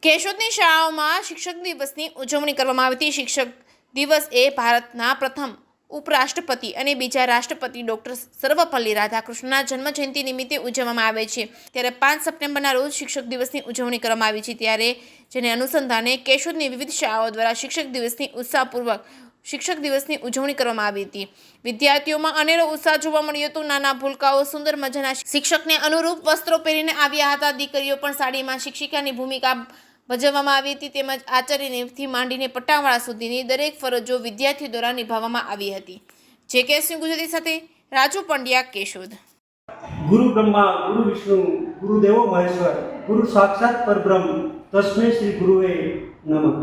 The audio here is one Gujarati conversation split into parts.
કેશોદની શાળાઓમાં શિક્ષક દિવસની ઉજવણી કરવામાં આવી હતી। શિક્ષક દિવસ એ ભારતના પ્રથમ ઉપરાષ્ટ્રપતિ અને બીજા રાષ્ટ્રપતિ ડૉક્ટર સર્વપલ્લી રાધાકૃષ્ણનના જન્મજયંતિ નિમિત્તે ઉજવવામાં આવે છે। ત્યારે 5 સપ્ટેમ્બરના રોજ શિક્ષક દિવસની ઉજવણી કરવામાં આવી છે। ત્યારે જેને અનુસંધાને કેશોદની વિવિધ શાળાઓ દ્વારા શિક્ષક દિવસની ઉત્સાહપૂર્વક શિક્ષક દિવસની ઉજવણી કરવામાં આવી હતી। વિદ્યાર્થીઓમાં અનેરો ઉત્સાહ જોવા મળ્યો હતો। નાના ભૂલકાઓ સુંદર મજાના શિક્ષકને અનુરૂપ વસ્ત્રો પહેરીને આવ્યા હતા। દીકરીઓ પણ સાડીમાં શિક્ષિકાની ભૂમિકા ભજવવામાં આવી હતી। તેમજ આચાર્યથી માંડીને પટ્ટાવાળા સુધીની દરેક ફરજો વિદ્યાર્થીઓ દ્વારા નિભાવવામાં આવી હતી। JKS ગુજરાતી સાથે રાજુ પંડ્યા, કેશોદ। ગુરુ બ્રહ્મા ગુરુ વિષ્ણુ ગુરુદેવો મહેશ્વર ગુરુ સાક્ષાત પરબ્રહ્મ તસ્मै શ્રી ગુરુવે નમઃ।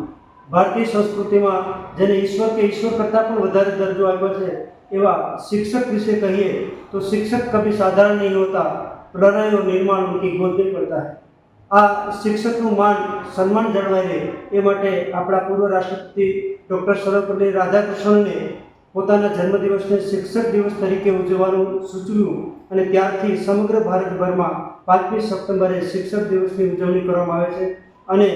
ભારતીય સંસ્કૃતિમાં જેને ઈશ્વર કે ઈશ્વર કરતાં પણ વધારે દરજ્જો આપ્યો છે એવા શિક્ષક વિશે કહીએ તો શિક્ષક કભી સાધારણ નહીં હોતા, પ્રણય और निर्माण उनकी गोद में पड़ता है। આ શિક્ષકનું માન સન્માન જળવાઈ રહે એ માટે આપણા પૂર્વ રાષ્ટ્રપતિ ડૉક્ટર સર્વપલ્લી રાધાકૃષ્ણને પોતાના જન્મદિવસને શિક્ષક દિવસ તરીકે ઉજવવાનું સૂચવ્યું અને ત્યારથી સમગ્ર ભારતભરમાં 5મી સપ્ટેમ્બરે શિક્ષક દિવસની ઉજવણી કરવામાં આવે છે અને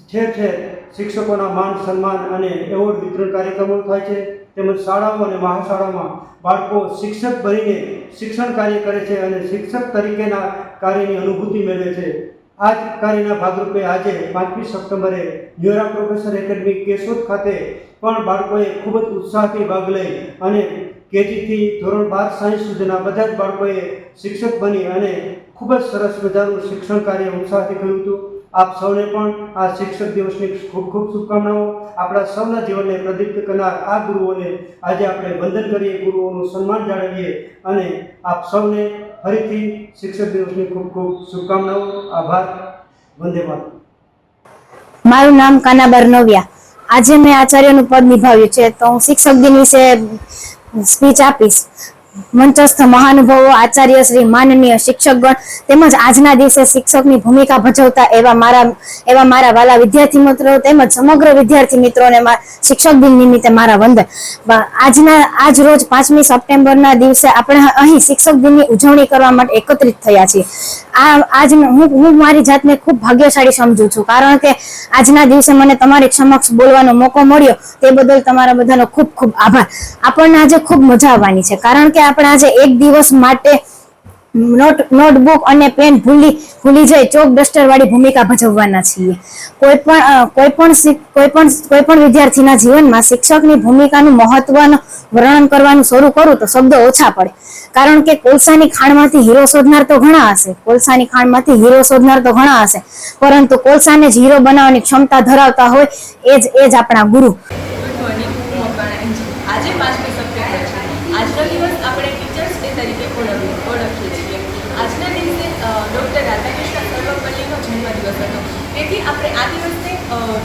ઠેર ઠેર શિક્ષકોના માન સન્માન અને એવોર્ડ વિતરણ કાર્યક્રમો થાય છે। તેમજ શાળાઓ અને મહાશાળામાં બાળકો શિક્ષક બનીને શિક્ષણ કાર્ય કરે છે અને શિક્ષક તરીકેના કાર્યની અનુભૂતિ મેળવે છે। આ જ કાર્યના ભાગરૂપે આજે 5મી સપ્ટેમ્બરે ન્યુરા પ્રોફેસર એકેડમી કેશોદ ખાતે પણ બાળકોએ ખૂબ જ ઉત્સાહથી ભાગ લઈ અને કેજીથી ધોરણ 12 સાયન્સ સુધીના બધા જ બાળકોએ શિક્ષક બની અને ખૂબ જ સરસ મજાનું શિક્ષણ કાર્ય ઉત્સાહથી કર્યું હતું। આપ સૌને પણ આ શિક્ષક દિવસની ખૂબ ખૂબ શુભકામનાઓ। આપણા સૌના જીવનને પ્રદીપ્ત કરનાર આ ગુરુઓને આજે આપણે વંદન કરીએ, ગુરુઓનું સન્માન જાળવીએ અને આપ સૌને ફરીથી શિક્ષક દિવસની ખૂબ ખૂબ શુભકામનાઓ। આભાર। વંદે માતરમ। મારું નામ કાનાબાર નવ્યા। આજે મેં આચાર્યનું પદ નિભાવ્યું છે તો હું શિક્ષક દિન વિશે સ્પીચ આપીશ। મંચસ્થ મહાનુભાવો, આચાર્ય શ્રી, માનનીય શિક્ષકગણ તેમજ આજના દિવસે શિક્ષકની ભૂમિકા ભજવતા એવા મારા વાલા વિદ્યાર્થી મિત્રો તેમજ સમગ્ર વિદ્યાર્થી મિત્રોને શિક્ષક દિન નિમિત્તે મારા વંદન। આજ રોજ 5મી સપ્ટેમ્બરના દિવસે આપણે અહીં શિક્ષક દિનની ઉજવણી કરવા માટે એકત્રિત થયા છીએ। હું મારી જાતને ખૂબ ભાગ્યશાળી સમજુ છું, કારણ કે આજના દિવસે મને તમારી સમક્ષ બોલવાનો મોકો મળ્યો તે બદલ તમારા બધાનો ખૂબ ખૂબ આભાર। આપણને આજે ખૂબ મજા આવવાની છે, કારણ કે આપણે આજે એક દિવસ માટે નોટબુક અને પેન ભૂલી જઈ ચોક ડસ્ટર વાળી ભૂમિકા ભજવવાના છીએ। કોઈ પણ વિદ્યાર્થીના જીવનમાં શિક્ષકની ભૂમિકાનું મહત્વનું વર્ણન કરવાનું શરૂ કરું તો શબ્દો ઓછા પડે, કારણ કે કોલસાની ખાણમાંથી હીરો શોધનાર તો ઘણા હશે, પરંતુ કોલસાને જ હીરો બનાવવાની ક્ષમતા ધરાવતા હોય એ જ આપણા ગુરુ। આજે 5મી સપ્ટેમ્બર છે। આજનો દિવસ આપણે ટીચર્સ ડે તરીકે ઓળખીએ છીએ। આજના દિવસે ડૉક્ટર રાધાકૃષ્ણ સર્વપલ્લીનો જન્મદિવસ હતો, તેથી આપણે આ દિવસને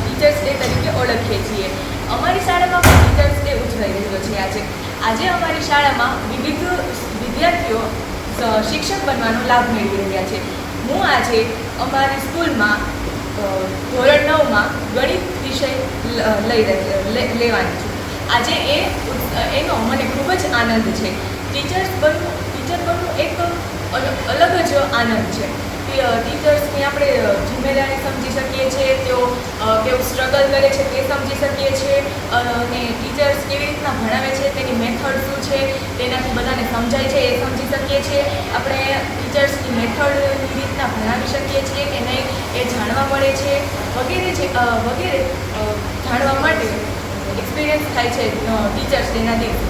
ટીચર્સ ડે તરીકે ઓળખીએ છીએ। અમારી શાળામાં પણ ટીચર્સ ડે ઉજવાઈ રહ્યો છે। આજે અમારી શાળામાં વિવિધ વિદ્યાર્થીઓ શિક્ષક બનવાનો લાભ મેળવી રહ્યા છે। હું આજે અમારી સ્કૂલમાં ધોરણ 9માં ગણિત વિષય લેવાની છું। આજે એનો મને ખૂબ જ આનંદ છે। ટીચર બનવું એક અલગ જ આનંદ છે। ટીચર્સની આપણે જિમ્મેદારી સમજી શકીએ છીએ, તેઓ કેવું સ્ટ્રગલ કરે છે તે સમજી શકીએ છીએ અને ટીચર્સ કેવી રીતના ભણાવે છે તેની મેથડ શું છે તેનાથી બધાને સમજાય છે એ સમજી શકીએ છીએ। આપણે ટીચર્સની મેથડની રીતના ભણાવી શકીએ છીએ કે નહીં એ જાણવા મળે છે। વગેરે જાણવા માટે એક્સપિરિયન્સ થાય છે ટીચર્સ ડેના દિવસે।